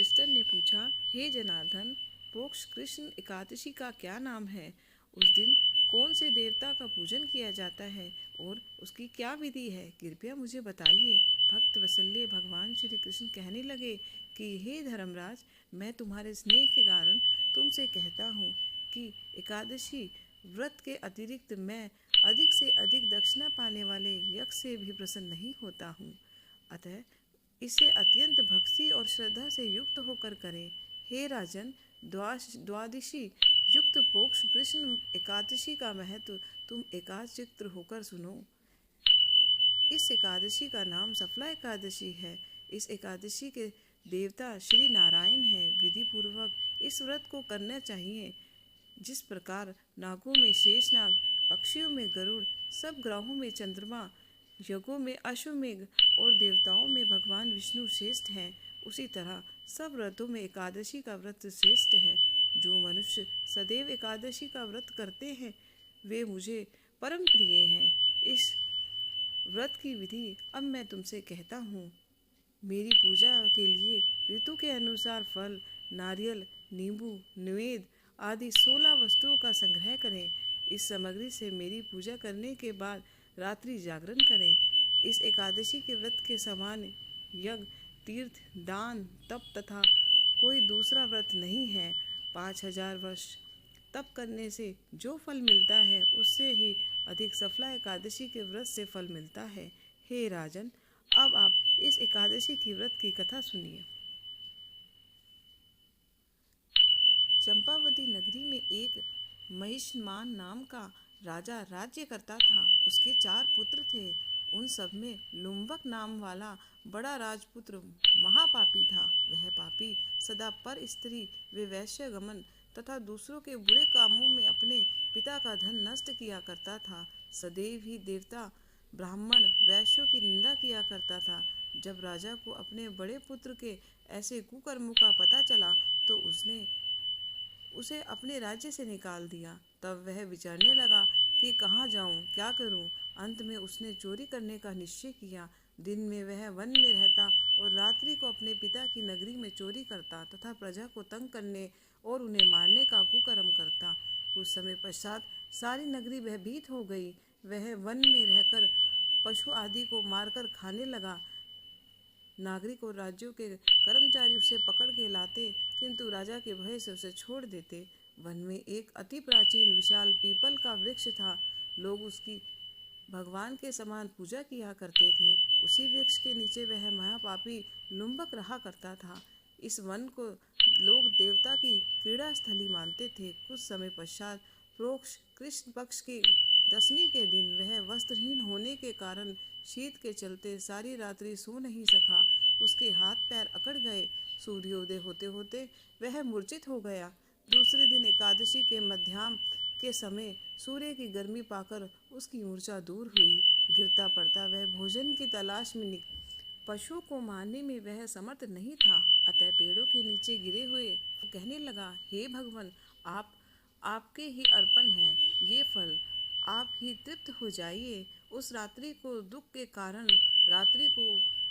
युधिष्ठिर ने पूछा, हे जनार्दन, मोक्ष कृष्ण एकादशी का क्या नाम है? उस दिन कौन से देवता का पूजन किया जाता है और उसकी क्या विधि है? कृपया मुझे बताइए। भक्त वत्सल्य भगवान श्री कृष्ण कहने लगे कि हे धर्मराज, मैं तुम्हारे स्नेह के कारण तुमसे कहता हूँ कि एकादशी व्रत के अतिरिक्त मैं अधिक से अधिक दक्षिणा पाने वाले यज्ञ से भी प्रसन्न नहीं होता हूँ। अतः इसे अत्यंत भक्ति और श्रद्धा से युक्त होकर करें। हे राजन, द्वादशी युक्त मोक्ष कृष्ण एकादशी का महत्व तुम एकाग्रचित्त होकर सुनो। इस एकादशी का नाम सफला एकादशी है। इस एकादशी के देवता श्री नारायण हैं। विधि पूर्वक इस व्रत को करना चाहिए। जिस प्रकार नागों में शेषनाग, पक्षियों में गरुड़, सब ग्रहों में चंद्रमा, यज्ञों में अश्वमेघ और देवताओं में भगवान विष्णु श्रेष्ठ हैं, उसी तरह सब व्रतों में एकादशी का व्रत श्रेष्ठ है। जो मनुष्य सदैव एकादशी का व्रत करते हैं वे मुझे परम प्रिय हैं। इस व्रत की विधि अब मैं तुमसे कहता हूँ। मेरी पूजा के लिए ऋतु के अनुसार फल, नारियल, नींबू, निवेद आदि 16 वस्तुओं का संग्रह करें। इस सामग्री से मेरी पूजा करने के बाद रात्रि जागरण करें। इस एकादशी के व्रत के समान यज्ञ, तीर्थ, दान, तप तथा कोई दूसरा व्रत नहीं है। 5000 वर्ष तप करने से जो फल मिलता है उससे ही अधिक सफला एकादशी के व्रत से फल मिलता है। हे राजन, अब आप इस एकादशी की व्रत की कथा सुनिए। चंपावती नगरी में एक महिषमान नाम का राजा राज्य करता था। उसके 4 पुत्र थे। उन सब में लुम्बक नाम वाला बड़ा राजपुत्र महापापी था। वह पापी सदा पर स्त्री व वैश्यगमन तथा दूसरों के बुरे कामों में अपने पिता का धन नष्ट किया करता था। सदैव ही देवता, ब्राह्मण, वैश्यों की निंदा किया करता था। जब राजा को अपने बड़े पुत्र के ऐसे कुकर्मों का पता चला तो उसने उसे अपने राज्य से निकाल दिया। तब वह विचारने लगा कि कहाँ जाऊं, क्या करूं। अंत में उसने चोरी करने का निश्चय किया। दिन में वह वन में रहता और रात्रि को अपने पिता की नगरी में चोरी करता तथा प्रजा को तंग करने और उन्हें मारने का कुकर्म करता। कुछ समय पश्चात सारी नगरी भयभीत हो गई। वह वन में रहकर पशु आदि को मारकर खाने लगा। नागरिक और राज्यों के कर्मचारी उसे पकड़ के लाते, किंतु राजा के भय से उसे छोड़ देते। वन में एक अति प्राचीन विशाल पीपल का वृक्ष था। लोग उसकी भगवान के समान पूजा किया करते थे। उसी वृक्ष के नीचे वह महापापी लुम्बक रहा करता था। इस वन को लोग देवता की क्रीड़ा स्थली मानते थे। कुछ समय पश्चात प्रोक्ष कृष्ण पक्ष की 10वीं के दिन वह वस्त्रहीन होने के कारण शीत के चलते सारी रात्रि सो नहीं सका। उसके हाथ पैर अकड़ गए। सूर्योदय होते होते वह मूर्छित हो गया। दूसरे दिन एकादशी के मध्याह्न के समय सूर्य की गर्मी पाकर उसकी मूर्छा दूर हुई। गिरता पड़ता वह भोजन की तलाश में पशुओं को मारने में वह समर्थ नहीं था। अतः पेड़ों के नीचे गिरे हुए कहने लगा, हे भगवान, आपके ही अर्पण है ये फल, आप ही तृप्त हो जाइए। उस रात्रि को दुख के कारण रात्रि को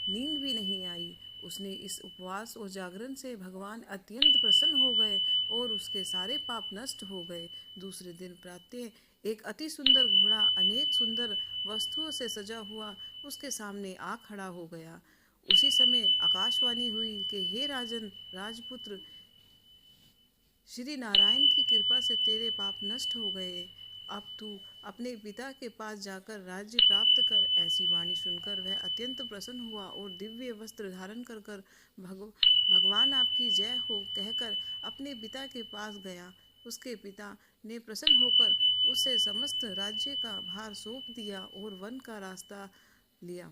नींद भी नहीं आई। उसने इस उपवास और जागरण से भगवान अत्यंत प्रसन्न हो गए और उसके सारे पाप नष्ट हो गए। दूसरे दिन प्रातः एक अति सुंदर घोड़ा अनेक सुंदर वस्तुओं से सजा हुआ उसके सामने आ खड़ा हो गया। उसी समय आकाशवाणी हुई कि हे राजन, राजपुत्र, श्री नारायण की कृपा से तेरे पाप नष्ट हो गए। अब तू अपने पिता के पास जाकर राज्य प्राप्त कर। ऐसी वाणी सुनकर वह अत्यंत प्रसन्न हुआ और दिव्य वस्त्र धारण कर भगवान आपकी जय हो कहकर अपने पिता के पास गया। उसके पिता ने प्रसन्न होकर उसे समस्त राज्य का भार सौंप दिया और वन का रास्ता लिया।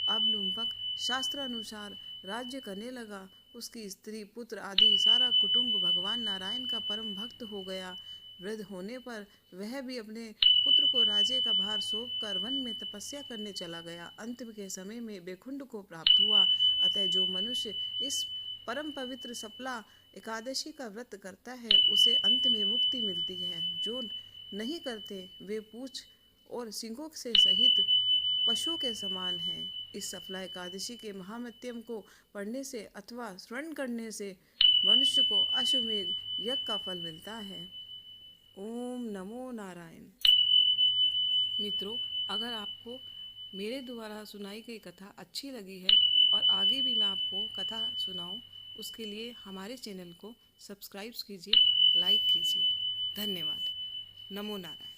अब लुम्बक शास्त्रानुसार राज्य करने लगा। उसकी स्त्री, पुत्र आदि सारा कुटुंब भगवान नारायण का परम भक्त हो गया। वृद्ध होने पर वह भी अपने पुत्र को राज्य का भार सौंप कर वन में तपस्या करने चला गया। अंत के समय में वैकुंठ को प्राप्त हुआ। अतः जो मनुष्य इस परम पवित्र सफला एकादशी का व्रत करता है उसे अंत में मुक्ति मिलती है। जो नहीं करते वे पूंछ और सींगों से सहित पशुओं के समान हैं। इस सफला एकादशी के महामत्यम को पढ़ने से अथवा श्रवण करने से मनुष्य को अश्वमेध यज्ञ का फल मिलता है। ओम नमो नारायण। मित्रों, अगर आपको मेरे द्वारा सुनाई गई कथा अच्छी लगी है और आगे भी मैं आपको कथा सुनाऊं, उसके लिए हमारे चैनल को सब्सक्राइब कीजिए, लाइक कीजिए। धन्यवाद। नमो नारायण।